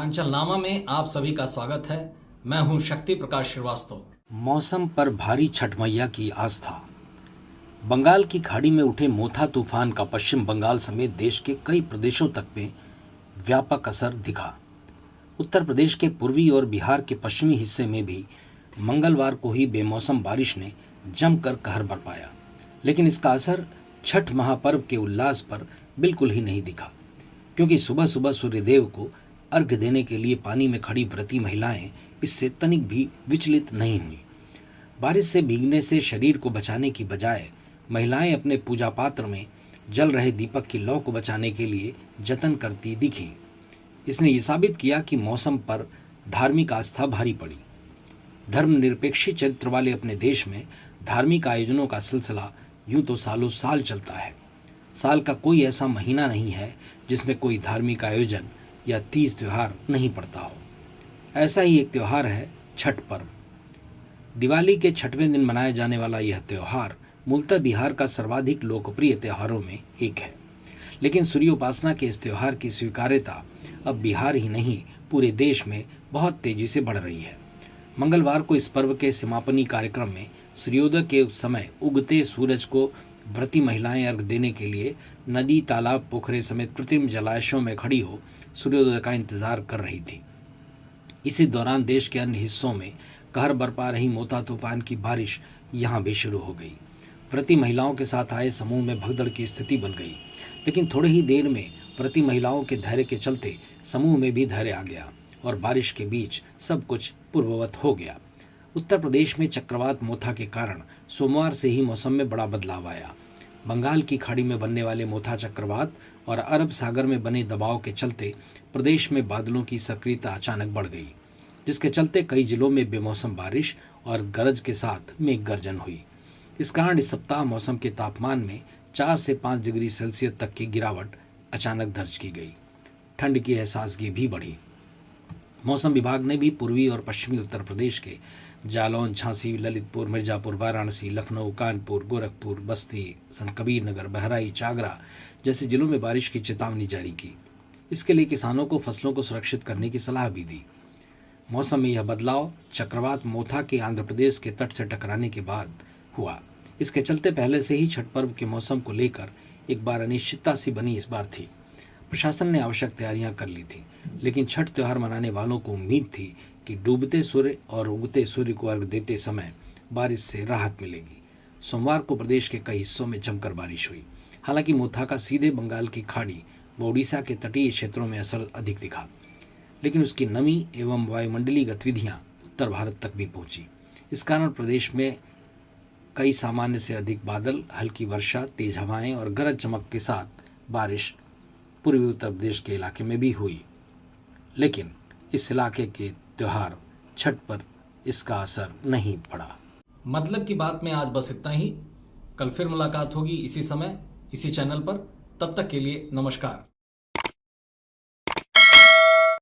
अंचलनामा में आप सभी का स्वागत है। मैं हूं शक्ति प्रकाश श्रीवास्तव। मौसम पर भारी छठ मैया की आस्था। बंगाल की खाड़ी में उठे मोथा तूफान का पश्चिम बंगाल समेत देश के कई प्रदेशों तक में व्यापक असर दिखा। उत्तर प्रदेश के पूर्वी और बिहार के पश्चिमी हिस्से में भी मंगलवार को ही बेमौसम बारिश ने जमकर कहर बरपाया, लेकिन इसका असर छठ महापर्व के उल्लास पर बिल्कुल ही नहीं दिखा, क्योंकि सुबह सुबह सूर्यदेव को अर्घ्य देने के लिए पानी में खड़ी व्रती महिलाएं इससे तनिक भी विचलित नहीं हुई। बारिश से भीगने से शरीर को बचाने की बजाय महिलाएं अपने पूजा पात्र में जल रहे दीपक की लौ को बचाने के लिए जतन करती दिखीं। इसने ये साबित किया कि मौसम पर धार्मिक आस्था भारी पड़ी। धर्मनिरपेक्ष चरित्र वाले अपने देश में धार्मिक आयोजनों का सिलसिला यूं तो सालों साल चलता है। साल का कोई ऐसा महीना नहीं है जिसमें कोई धार्मिक आयोजन या तीज त्योहार नहीं पड़ता हो। ऐसा ही एक त्योहार है छठ पर्व। दिवाली के छठवें दिन मनाया जाने वाला यह त्योहार मूलतः बिहार का सर्वाधिक लोकप्रिय त्योहारों में एक है, लेकिन सूर्योपासना के इस त्योहार की स्वीकार्यता अब बिहार ही नहीं पूरे देश में बहुत तेजी से बढ़ रही है। मंगलवार को इस पर्व के समापनी कार्यक्रम में सूर्योदय के समय उगते सूरज को व्रती महिलाएं अर्घ देने के लिए नदी, तालाब, पोखरे समेत कृत्रिम जलाशयों में खड़ी हो सूर्योदय का इंतजार कर रही थी। इसी दौरान देश के अन्य हिस्सों में कहर बरपा रही मोथा तूफान की बारिश यहाँ भी शुरू हो गई। व्रती महिलाओं के साथ आए समूह में भगदड़ की स्थिति बन गई, लेकिन थोड़े ही देर में व्रती महिलाओं के धैर्य के चलते समूह में भी धैर्य आ गया और बारिश के बीच सब कुछ पूर्ववत हो गया। उत्तर प्रदेश में चक्रवात मोथा के कारण सोमवार से ही मौसम में बड़ा बदलाव आया। बंगाल की खाड़ी में बनने वाले मोथा चक्रवात और अरब सागर में बने दबाव के चलते प्रदेश में बादलों की सक्रियता अचानक बढ़ गई, जिसके चलते कई जिलों में बेमौसम बारिश और गरज के साथ मेघ गर्जन हुई। इस कारण इस सप्ताह मौसम के तापमान में 4 से 5 डिग्री सेल्सियस तक की गिरावट अचानक दर्ज की गई। ठंड की एहसासगी भी बढ़ी। मौसम विभाग ने भी पूर्वी और पश्चिमी उत्तर प्रदेश के जालौन, झांसी, ललितपुर, मिर्जापुर, वाराणसी, लखनऊ, कानपुर, गोरखपुर, बस्ती, संत कबीर नगर, बहराइच, आगरा जैसे जिलों में बारिश की चेतावनी जारी की। इसके लिए किसानों को फसलों को सुरक्षित करने की सलाह भी दी। मौसम में यह बदलाव चक्रवात मोथा के आंध्र प्रदेश के तट से टकराने के बाद हुआ। इसके चलते पहले से ही छठ पर्व के मौसम को लेकर एक बार अनिश्चितता सी बनी इस बार थी। प्रशासन ने आवश्यक तैयारियां कर ली थी, लेकिन छठ त्योहार मनाने वालों को उम्मीद थी कि डूबते सूर्य और उगते सूर्य को अर्घ देते समय बारिश से राहत मिलेगी। सोमवार को प्रदेश के कई हिस्सों में जमकर बारिश हुई। हालांकि मोथा का सीधे बंगाल की खाड़ी व उड़ीसा के तटीय क्षेत्रों में असर अधिक दिखा, लेकिन उसकी नमी एवं वायुमंडलीय गतिविधियां उत्तर भारत तक भी पहुंची। इस कारण प्रदेश में कई सामान्य से अधिक बादल, हल्की वर्षा, तेज हवाएं और गरज चमक के साथ बारिश पूर्वी उत्तर प्रदेश के इलाके में भी हुई, लेकिन इस इलाके के त्योहार छठ पर इसका असर नहीं पड़ा। मतलब की बात में आज बस इतना ही। कल फिर मुलाकात होगी इसी समय, इसी चैनल पर। तब तक के लिए नमस्कार।